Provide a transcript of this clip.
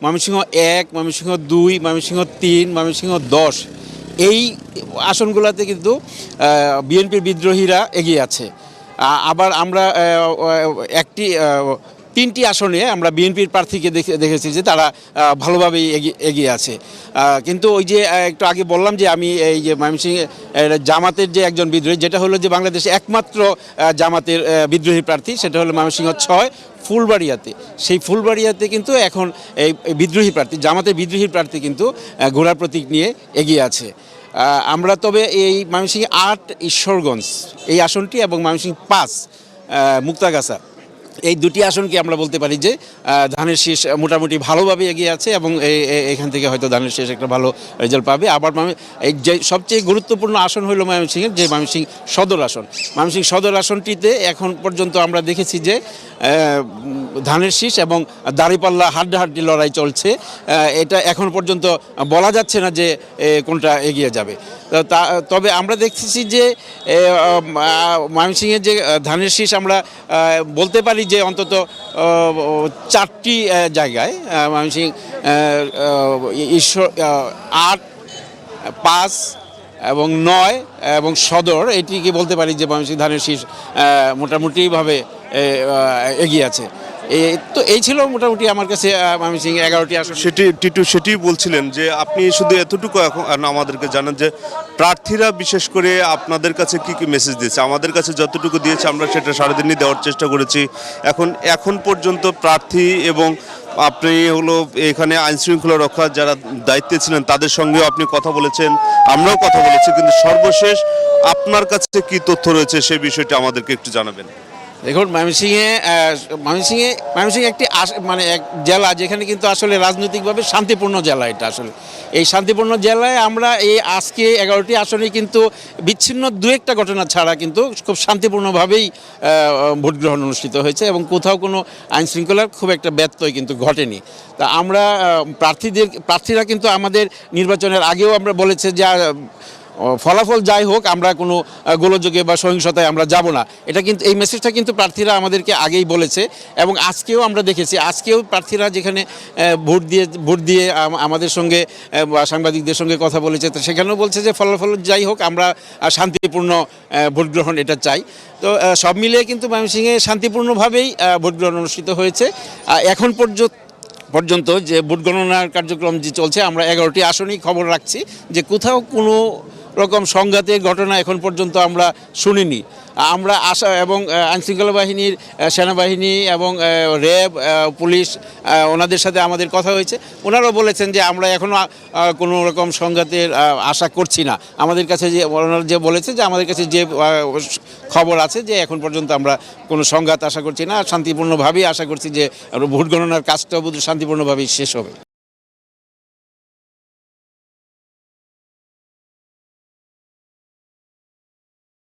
ময়মনসিংহ 1, ময়মনসিংহ 2, ময়মনসিংহ 3, ময়মনসিংহ 10 এই আসনগুলোতে কিন্তু বিএনপির বিদ্রোহীরা এগিয়ে আছে। আবার আমরা তিনটি আসনে আমরা বিএনপির প্রার্থীকে দেখেছি যে তারা ভালোভাবেই এগিয়ে আছে। কিন্তু ওই যে একটু আগে বললাম যে আমি এই যে ময়মনসিংহ জামাতের যে একজন বিদ্রোহী, যেটা হলো যে বাংলাদেশে একমাত্র জামাতের বিদ্রোহী প্রার্থী, সেটা হলো ময়মনসিংহ 6 ফুলবাড়িয়াতে। সেই ফুলবাড়িয়াতে কিন্তু এখন এই বিদ্রোহী প্রার্থী, জামাতের বিদ্রোহী প্রার্থী কিন্তু ঘোড়ার প্রতীক নিয়ে এগিয়ে আছে। আমরা তবে এই ময়মনসিংহ 8 ঈশ্বরগঞ্জ এই আসনটি এবং ময়মনসিংহ 5 মুক্তাগাছা এই দুটি আসনকে আমরা বলতে পারি যে ধানের শীষ মোটামুটি ভালোভাবে এগিয়ে আছে এবং এখান থেকে হয়তো ধানের শীষ একটা ভালো রেজাল্ট পাবে। আবার এই যে সবচেয়ে গুরুত্বপূর্ণ আসন হলো ময়মনসিংহের যে ময়মনসিংহ সদর আসন। ময়মনসিংহ সদর আসনটিতে এখন পর্যন্ত আমরা দেখেছি যে ধানের শীষ এবং দাঁড়িপাল্লা হাড্ডাহাড্ডি লড়াই চলছে। এটা এখন পর্যন্ত বলা যাচ্ছে না যে কোনটা এগিয়ে যাবে। তবে আমরা দেখতেছি যে ময়মনসিংহের যে ধানের শীষ আমরা বলতে পারি যে অন্তত 4টি জায়গায় ময়মনসিংহ 8, 5 এবং 9 এবং সদর এটিকে বলতে পারি যে ময়মনসিংহ ধানের শীষ মোটামুটিভাবে এগিয়ে আছে। তো এই ছিল মোটামুটি আমার কাছে ময়মনসিংহ 11টি আসন। সেটি বলছিলেন যে আপনি শুধু এতটুকু এখন আমাদেরকে জানান যে প্রার্থীরা বিশেষ করে আপনাদের কাছে কি কি মেসেজ দিয়েছে। আমাদের কাছে যতটুকু দিয়েছে আমরা সেটা সারাদিনই দেওয়ার চেষ্টা করেছি। এখন পর্যন্ত প্রার্থী এবং আপনি হলো এখানে আইনশৃঙ্খলা রক্ষার যারা দায়িত্বে ছিলেন তাদের সঙ্গেও আপনি কথা বলেছেন, আমরাও কথা বলেছি, কিন্তু সর্বশেষ আপনার কাছে কি তথ্য রয়েছে সেই বিষয়টা আমাদেরকে একটু জানাবেন। দেখুন, ময়মনসিংহ একটি এক জেলা যেখানে কিন্তু আসলে রাজনৈতিকভাবে শান্তিপূর্ণ জেলা। এটা আসলে এই শান্তিপূর্ণ জেলায় আমরা এই আজকে 11টি আসনে কিন্তু বিচ্ছিন্ন 2-1টা ঘটনা ছাড়া কিন্তু খুব শান্তিপূর্ণভাবেই ভোট গ্রহণ অনুষ্ঠিত হয়েছে এবং কোথাও কোনো আইনশৃঙ্খলার খুব একটা ব্যত্যয় কিন্তু ঘটেনি। তা আমরা প্রার্থীরা কিন্তু আমাদের নির্বাচনের আগেও আমরা বলেছে যে ফলাফল যাই হোক আমরা কোনো গোলযোগে বা সহিংসতায় আমরা যাব না। এটা কিন্তু এই মেসেজটা কিন্তু প্রার্থীরা আমাদেরকে আগেই বলেছে এবং আজকেও আমরা দেখেছি, আজকেও প্রার্থীরা যেখানে ভোট দিয়ে আমাদের সঙ্গে বা সাংবাদিকদের সঙ্গে কথা বলেছে, তো সেখানেও বলছে যে ফলাফল যাই হোক আমরা শান্তিপূর্ণ ভোট গ্রহণ এটা চাই। তো সব মিলিয়ে কিন্তু ময়মনসিংহে শান্তিপূর্ণভাবেই ভোট গ্রহণ অনুষ্ঠিত হয়েছে। এখন পর্যন্ত যে ভোট গণনার কার্যক্রম যে চলছে, আমরা 11টি আসনেই খবর রাখছি যে কোথাও কোনো রকম সংঘাতের ঘটনা এখন পর্যন্ত আমরা শুনিনি। আমরা আশা এবং আইনশৃঙ্খলা বাহিনীর সেনাবাহিনী এবং র্যাব পুলিশ ওনাদের সাথে আমাদের কথা হয়েছে, ওনারাও বলেছেন যে আমরা এখনও কোনো রকম সংঘাতের আশা করছি না। আমাদের কাছে যে ওনারা যে বলেছে যে আমাদের কাছে যে খবর আছে যে এখন পর্যন্ত আমরা কোনো সংঘাত আশা করছি না, শান্তিপূর্ণভাবেই আশা করছি যে ভোট গণনার কাজটাও শান্তিপূর্ণভাবেই শেষ হবে।